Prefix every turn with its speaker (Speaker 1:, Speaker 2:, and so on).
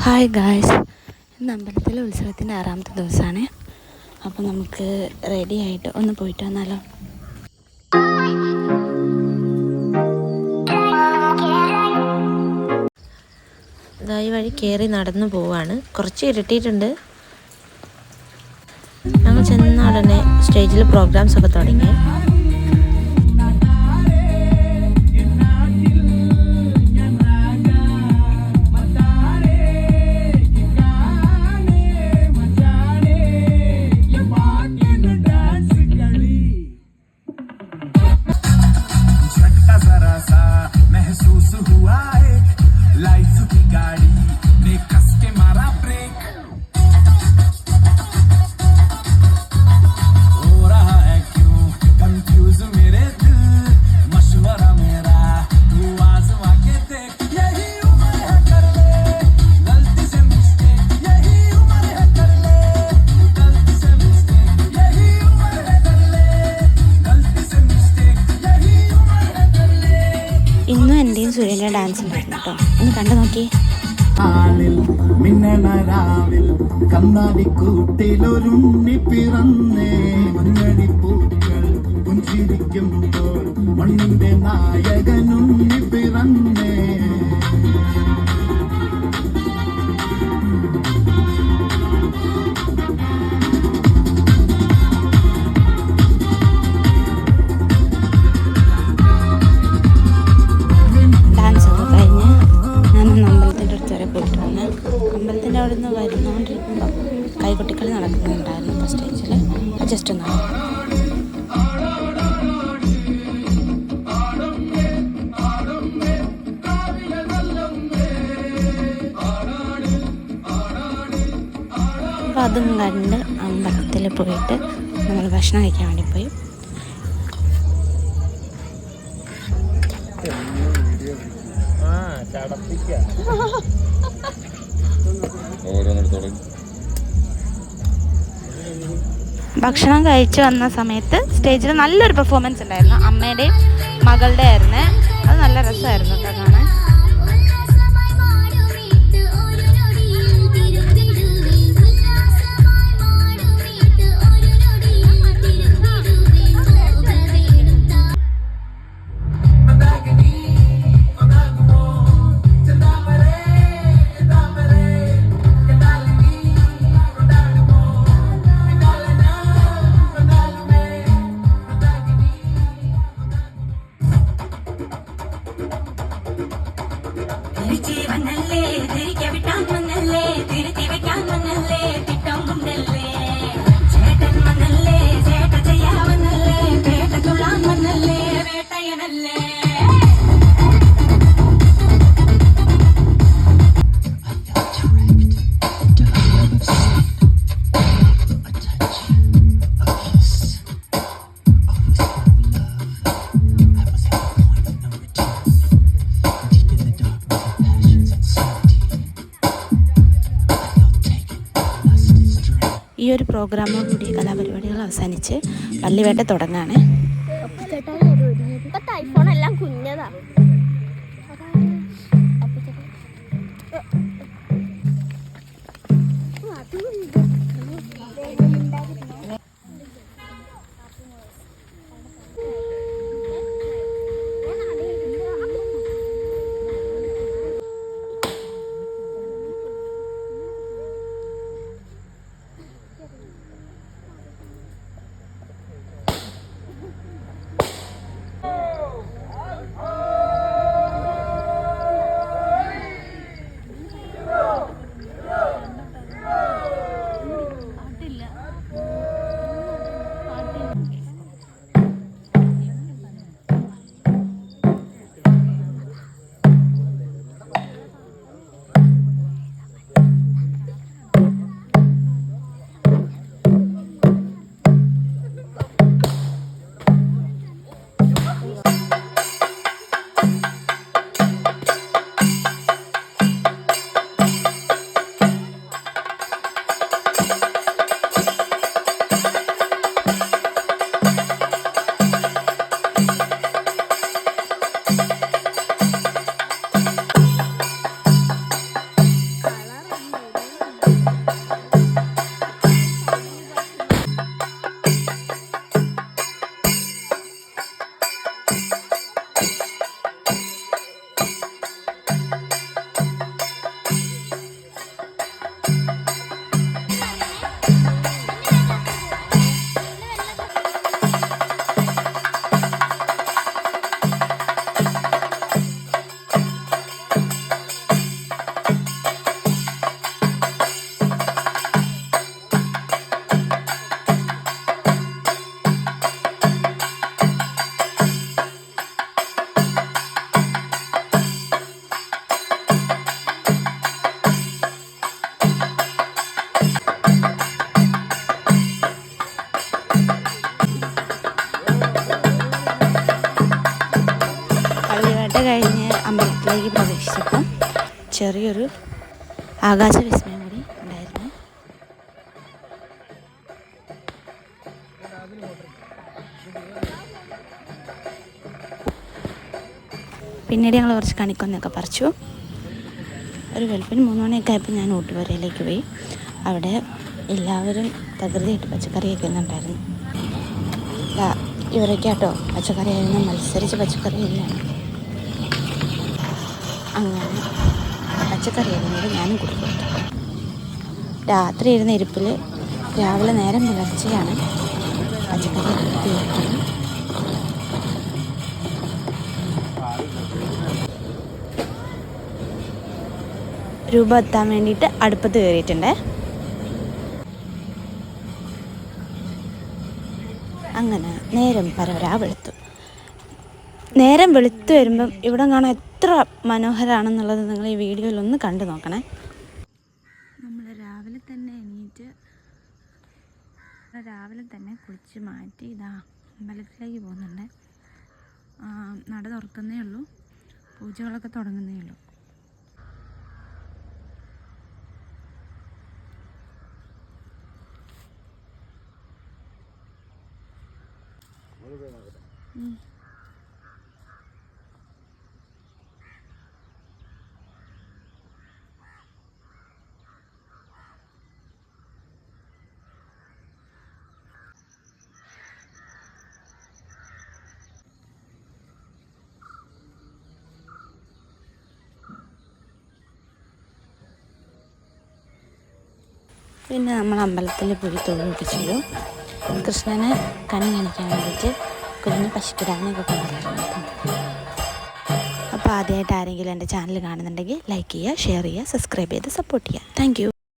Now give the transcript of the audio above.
Speaker 1: Hi guys, ഇന്ന് അമ്പലത്തിലെ ഉത്സവത്തിൻ്റെ 6ാമത്തെ ദിവസമാണ്. അപ്പോൾ നമുക്ക് റെഡി ആയിട്ട് ഒന്ന് പോയിട്ട് വന്നാലോ.
Speaker 2: ഈ വഴി കയറി നടന്നു പോവാണ്. കുറച്ച് ഇരുട്ടിയിട്ടുണ്ട്. ഞങ്ങൾ ചെന്ന ഉടനെ സ്റ്റേജിൽ പ്രോഗ്രാംസ് ഒക്കെ തുടങ്ങി.
Speaker 3: महसूस हुआ एक लाइफ की गाड़ी ने कस के मारा ब्रेक हो रहा है क्यों कंफ्यूज मेरे दिल मशवरा मेरा तू आजमा के देख यही उम्र है कर ले गलती से मिस्टेक यही उम्र है कर ले गलती से मिस्टेक यही उम्र है कर ले गलती से मिस्टेक यही उम्र है कर ले.
Speaker 1: ഇന്നും എൻ്റെയും സൂര്യൻ്റെ ഡാൻസ് ഉണ്ടായിരുന്നു കേട്ടോ. ഒന്ന് കണ്ടു നോക്കി.
Speaker 3: മിന്നണരാവിൽ കണ്ണാടിക്കൂട്ടിലൊരുണ്ണി പിറന്നേ മഞ്ഞടിപ്പൂക്കൾ പുഞ്ചിരിക്കുമ്പോൾ മണ്ണിന്റെ നായകനുണ്ണി പിറന്നേ.
Speaker 1: അമ്പലത്തിൻ്റെ അവിടെ നിന്ന് വരുന്നോണ്ടിരിക്കുമ്പോൾ കൈകൊട്ടിക്കളി നടക്കുന്നുണ്ടായിരുന്നു ഇപ്പോൾ സ്റ്റേജിൽ. ജസ്റ്റ് ഒന്ന് അപ്പോൾ അതും കണ്ട് അമ്പലത്തിൽ പോയിട്ട് നമ്മൾ ഭക്ഷണം കഴിക്കാൻ വേണ്ടി പോയി. ഭക്ഷണം കഴിച്ചു വന്ന സമയത്ത് സ്റ്റേജിൽ നല്ലൊരു പെർഫോമൻസ് ഉണ്ടായിരുന്നു. അമ്മയുടെയും മകളുടെ ആയിരുന്നു. അത് നല്ല രസമായിരുന്നു കേട്ടോ കാണാൻ. ഈ ഒരു പ്രോഗ്രാമോടുകൂടി കലാപരിപാടികൾ അവസാനിച്ച് പള്ളിവേട്ട തുടങ്ങാണ്.
Speaker 4: ഐഫോണെല്ലാം കുഞ്ഞതാ.
Speaker 1: ചെറിയൊരു ആകാശവിസ്മയം കൂടി ഉണ്ടായിരുന്നു. പിന്നീട് ഞങ്ങൾ കുറച്ച് കണിക്കൊന്നൊക്കെ പറിച്ചു. ഒരു വെളുപ്പിന് 3 മണിയൊക്കെ ആയപ്പോൾ ഞാൻ ഊട്ടുപുരയിലേക്ക് പോയി. അവിടെ എല്ലാവരും തകൃതിയായിട്ട് പച്ചക്കറിയൊക്കെ ഉണ്ടായിരുന്നു. ഇവരൊക്കെ കേട്ടോ പച്ചക്കറി ആയിരുന്നു, മത്സരിച്ച് പച്ചക്കറി തന്നെയാണ്. അങ്ങനെ പച്ചക്കറി ആയിരുന്നത് ഞാനും കൊടുക്കും. രാത്രി ഇരുന്ന ഇരിപ്പിൽ രാവിലെ നേരം പുലർച്ചെയാണ് പച്ചക്കറി തീർക്കുന്നത്. രൂപ എത്താൻ വേണ്ടിയിട്ട് അടുപ്പത്ത് കയറിയിട്ടുണ്ട്. അങ്ങനെ നേരം പരവരാ വെളുത്തു. നേരം വെളുത്തു വരുമ്പം ഇവിടെ കാണാൻ എത്ര മനോഹരമാണെന്നുള്ളത് നിങ്ങൾ ഈ വീഡിയോയിൽ ഒന്ന് കണ്ടു നോക്കണേ. നമ്മൾ രാവിലെ തന്നെ കുളിച്ച് മാറ്റി ഇതാ അമ്പലത്തിലേക്ക് പോകുന്നുണ്ട്. നട തുറക്കുന്നേ ഉള്ളൂ, പൂജകളൊക്കെ തുടങ്ങുന്നേ ഉള്ളൂ. പിന്നെ നമ്മൾ അമ്പലത്തിൽ പോയി തൊഴിലൊപ്പിച്ചു. കൃഷ്ണനെ കണി കാണിക്കാൻ വേണ്ടിയിട്ട് കുഞ്ഞ് പശുക്കിടാവിനെയൊക്കെ കൊണ്ടുവരുന്നു. അപ്പോൾ ആദ്യമായിട്ട് ആരെങ്കിലും എൻ്റെ ചാനൽ കാണുന്നുണ്ടെങ്കിൽ ലൈക്ക് ചെയ്യുക, ഷെയർ ചെയ്യുക, സബ്സ്ക്രൈബ് ചെയ്ത് സപ്പോർട്ട് ചെയ്യുക. Thank you.